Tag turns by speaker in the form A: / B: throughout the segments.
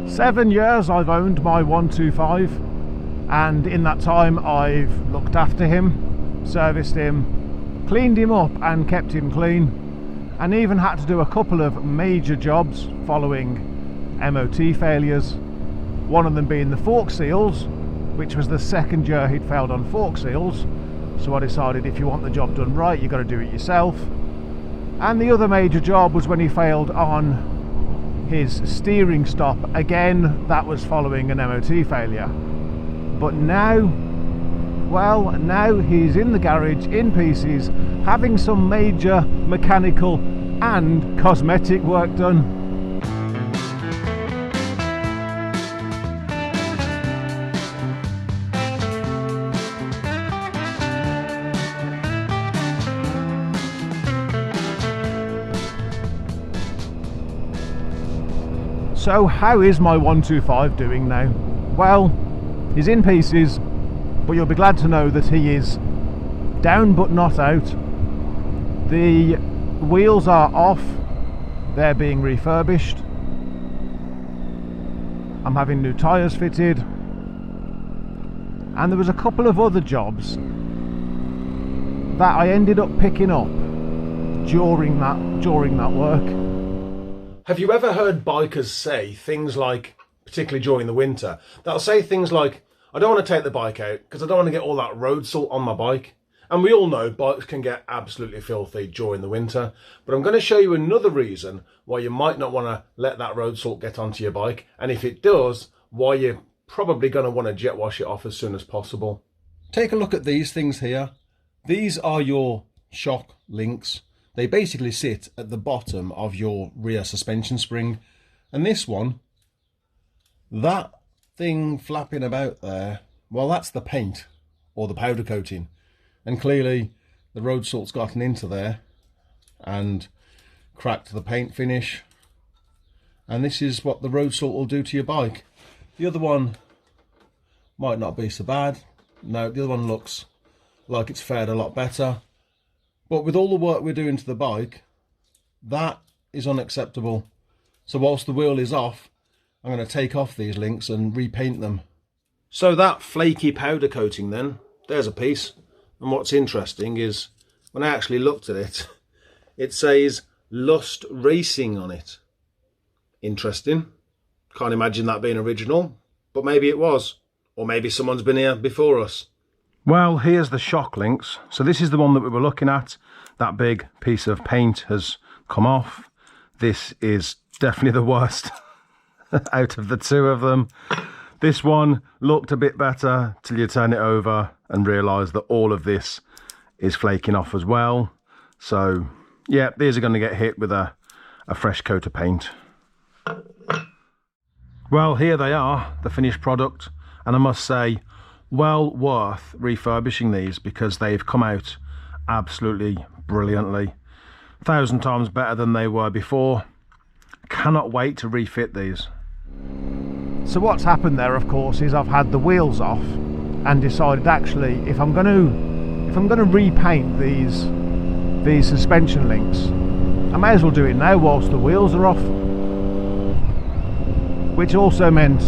A: 7 years I've owned my 125, and in that time I've looked after him, serviced him, cleaned him up and kept him clean, and even had to do a couple of major jobs following MOT failures, one of them being the fork seals, which was the second year he'd failed on fork seals. So I decided if you want the job done right, you've got to do it yourself. And the other major job was when he failed on his steering stop. Again, that was following an MOT failure. But now, well, now he's in the garage in pieces, having some major mechanical and cosmetic work done. So how is my 125 doing now? Well, he's in pieces, but you'll be glad to know that he is down but not out. The wheels are off, they're being refurbished. I'm having new tyres fitted, and there was a couple of other jobs that I ended up picking up during that work.
B: Have you ever heard bikers say things like, particularly during the winter, they'll say things like, I don't want to take the bike out because I don't want to get all that road salt on my bike. And we all know bikes can get absolutely filthy during the winter, but I'm going to show you another reason why you might not want to let that road salt get onto your bike, and if it does, why you're probably going to want to jet wash it off as soon as possible. Take a look at these things here. These are your shock links. They basically sit at the bottom of your rear suspension spring. And this one, that thing flapping about there, well, that's the paint or the powder coating. And clearly the road salt's gotten into there and cracked the paint finish. And this is what the road salt will do to your bike. The other one might not be so bad. No, the other one looks like it's fared a lot better. But with all the work we're doing to the bike, that is unacceptable. So whilst the wheel is off, I'm going to take off these links and repaint them. So that flaky powder coating then, there's a piece. And what's interesting is, when I actually looked at it, it says Lust Racing on it. Interesting. Can't imagine that being original, but maybe it was. Or maybe someone's been here before us. Well, here's the shock links. So this is the one that we were looking at. That big piece of paint has come off. This is definitely the worst out of the two of them. This one looked a bit better till you turn it over and realise that all of this is flaking off as well. So yeah, these are going to get hit with a fresh coat of paint. Well, here they are, the finished product, and I must say, well worth refurbishing these because they've come out absolutely brilliantly. 1,000 times better than they were before. Cannot wait to refit these.
A: So what's happened there, of course, is I've had the wheels off and decided actually if I'm going to repaint these suspension links, I may as well do it now whilst the wheels are off. Which also meant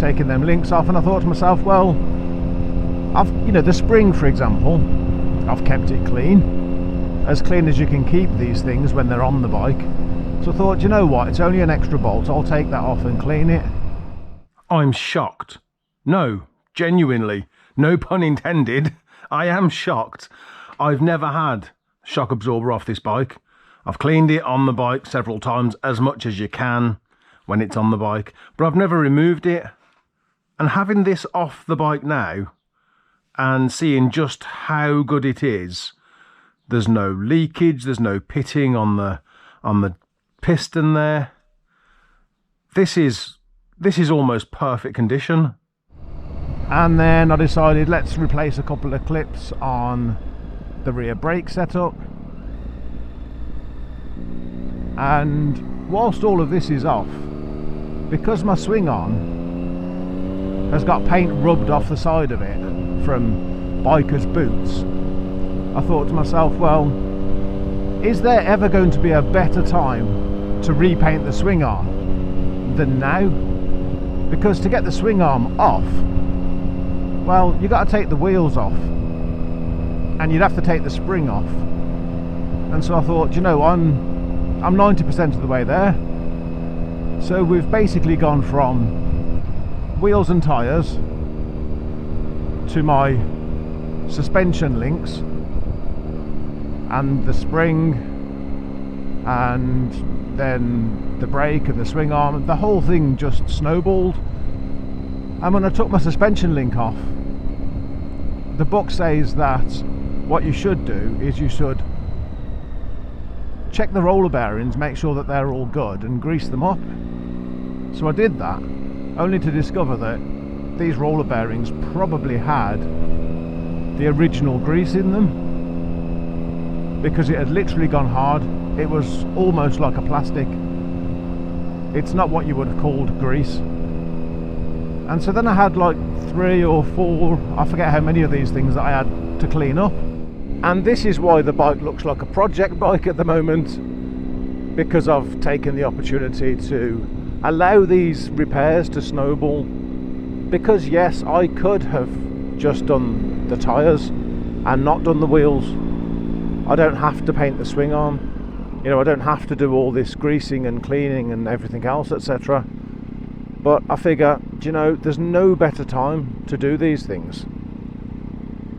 A: taking them links off, and I thought to myself, well, the spring, for example, I've kept it clean as you can keep these things when they're on the bike. So I thought, you know what, it's only an extra bolt, I'll take that off and clean it.
B: I'm shocked. No, genuinely, no pun intended, I am shocked. I've never had shock absorber off this bike. I've cleaned it on the bike several times, as much as you can when it's on the bike, but I've never removed it. And having this off the bike now, and seeing just how good it is, there's no leakage, there's no pitting on the piston there. This is almost perfect condition.
A: And then I decided let's replace a couple of clips on the rear brake setup. And whilst all of this is off, because my swing arm has got paint rubbed off the side of it from bikers' boots, I thought to myself, well, is there ever going to be a better time to repaint the swing arm than now? because to get the swing arm off, well, you got to take the wheels off, and you'd have to take the spring off. And so I thought, you know, I'm 90% of the way there. So we've basically gone from wheels and tyres to my suspension links and the spring, and then the brake and the swing arm. The whole thing just snowballed. And when I took my suspension link off, the book says that what you should do is you should check the roller bearings, make sure that they're all good, and grease them up. So I did that, only to discover that these roller bearings probably had the original grease in them, because it had literally gone hard. It was almost like a plastic. It's not what you would have called grease. And so then I had like 3 or 4, I forget how many of these things that I had to clean up. And this is why the bike looks like a project bike at the moment, because I've taken the opportunity to allow these repairs to snowball. Because yes, I could have just done the tyres and not done the wheels. I don't have to paint the swing arm, you know, I don't have to do all this greasing and cleaning and everything else, etc. But I figure, you know, there's no better time to do these things.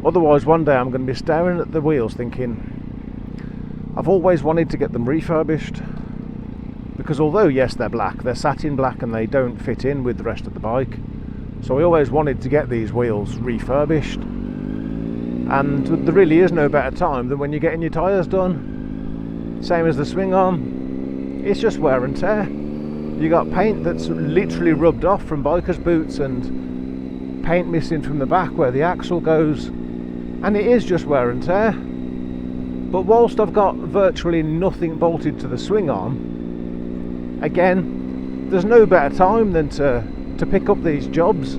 A: Otherwise, one day I'm going to be staring at the wheels thinking, I've always wanted to get them refurbished, because although yes, they're black, they're satin black and they don't fit in with the rest of the bike. So I always wanted to get these wheels refurbished, and there really is no better time than when you're getting your tyres done. Same as the swing arm, it's just wear and tear. You got paint that's literally rubbed off from biker's boots and paint missing from the back where the axle goes, and it is just wear and tear. But whilst I've got virtually nothing bolted to the swing arm, again, there's no better time than to pick up these jobs.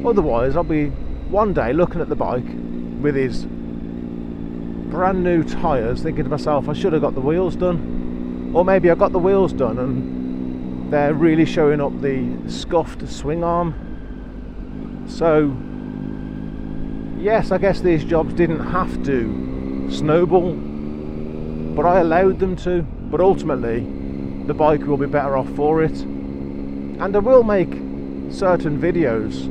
A: Otherwise I'll be one day looking at the bike with his brand new tyres thinking to myself, I should have got the wheels done. Or maybe I got the wheels done and they're really showing up the scuffed swing arm. So yes, I guess these jobs didn't have to snowball, but I allowed them to. But ultimately the bike will be better off for it, and I will make certain videos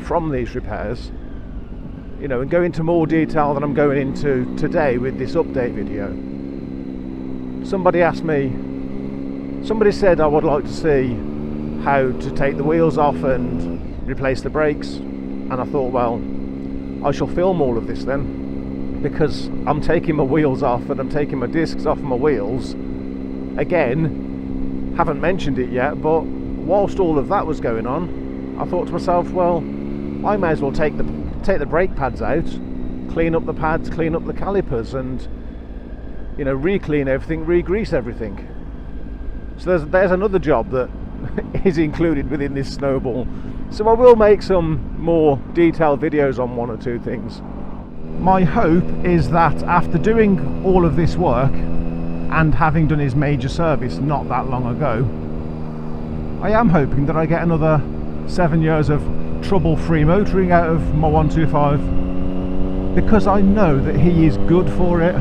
A: from these repairs, you know, and go into more detail than I'm going into today with this update video. Somebody said I would like to see how to take the wheels off and replace the brakes, and I thought, well, I shall film all of this then, because I'm taking my wheels off and I'm taking my discs off my wheels again. Haven't mentioned it yet, but whilst all of that was going on, I thought to myself, well, I may as well take the brake pads out, clean up the pads, clean up the calipers, and, you know, re-clean everything, re-grease everything. So there's another job that is included within this snowball. So I will make some more detailed videos on 1 or 2 things. My hope is that after doing all of this work and having done his major service not that long ago, I am hoping that I get another 7 years of trouble-free motoring out of my 125, because I know that he is good for it.